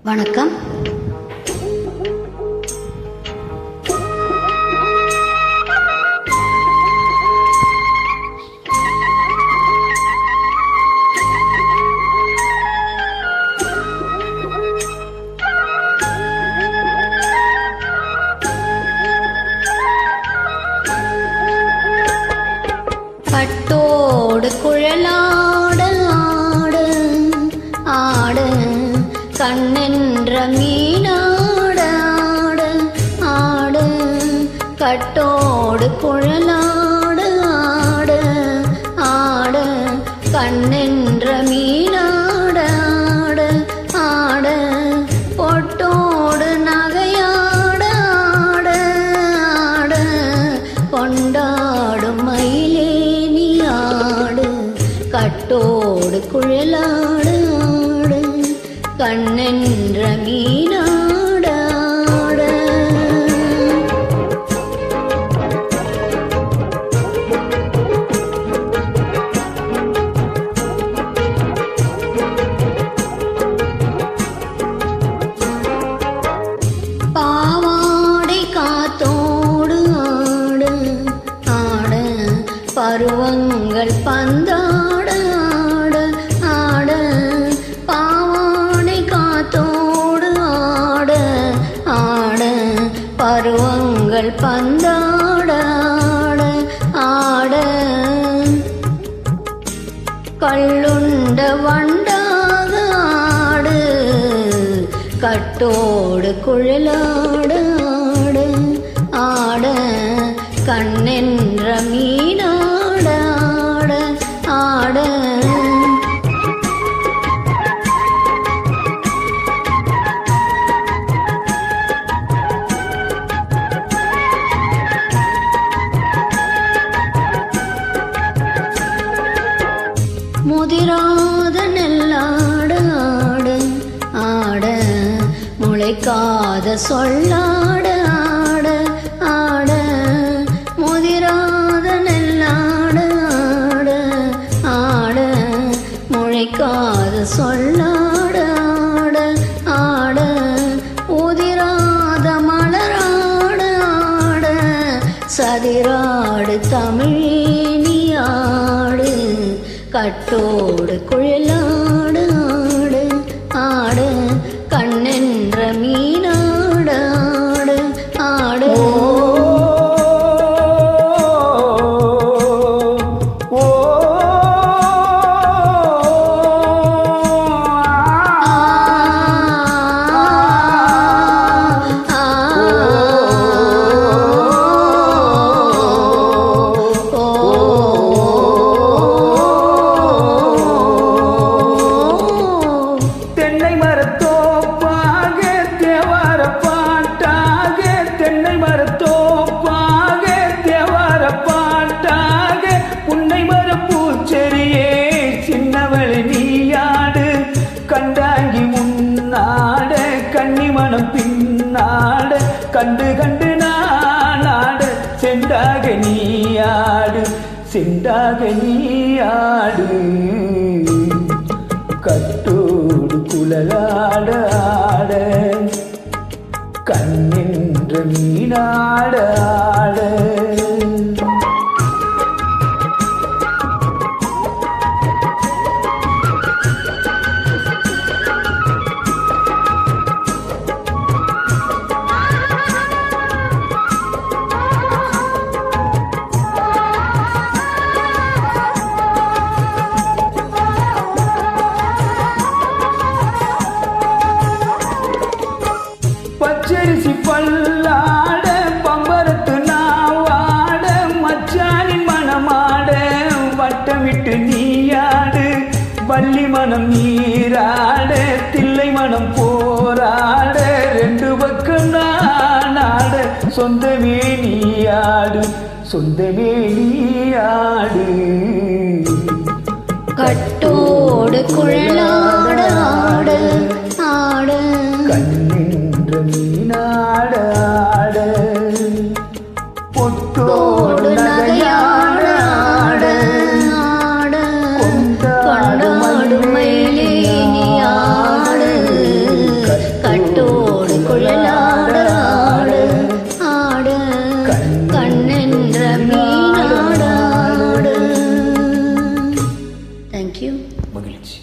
வணக்கம். கட்டோடு குழலாட ஆடு ஆடு கண்ணென்ற மீனாட ஆடு ஆடு கட்டோடு குழலாடு ஆடு ஆடு கண்ணென்ற மீனாட ஆடு ஆடு பொட்டோடு நகையாட ஆடு ஆடு கொண்டாடும் மயிலே கட்டோடு குழலாடு ஆடு கண்ணென்ற மீனாடாட. பாவாடை காத்தோடு ஆடு ஆடு பருவங்கள் பந்தாட ஆடு ஆடு பாவாடை காத்தோடு ஆடு ஆடு பருவங்கள் பந்தாட ஆடு ஆடு கள்ளுண்ட வண்டாக ஆடு கட்டோடு குழலாடு ஆடு ஆடு கண்ணென்ற மீனாட ஆடு. முதிராத நெல்லாடு ஆடு ஆடு முளைக்காத சொல்லாடு ஆடு ஆடு முதிராத நெல்லாடு ஆடு ஆடு முளைக்காத சொல்லாடு ஆடு ஆடு உதிராத மலராடு ஆடு சதிராடு தமிழேனி ஆடு கட்டோடு குழலாடு ஆடு ஆடு கண்ணென்ற மீனாட ஆடு ஆடு. கண்டாங்கி முன்னாட கன்னிமணம் பின்னாட கண்டு கண்டு நானாட செண்டாக நீயாடு செண்டாக நீயாடு கட்டோடு குழலாட ஆட கண்ணென்ற மீனாட ஆட. பச்சரிசி பல்லாட பம்பரத்து நாவாட மச்சானின் மனமாட வட்டமிட்டு நீயாடு வள்ளி மனம் நீராட தில்லை மனம் போராட ரெண்டு பக்கம் நானாட சொந்தமே நீயாடு சொந்தமே நீயாடு கட்டோடு குழலாடு ஆடு ஆடு கண்ணின்ற மீனாட ஆட பொட்டோடு நகையாட ஆட கொண்டாடு மயிலே நீ ஆடு தேங்க்யூ. மகிழ்ச்சி.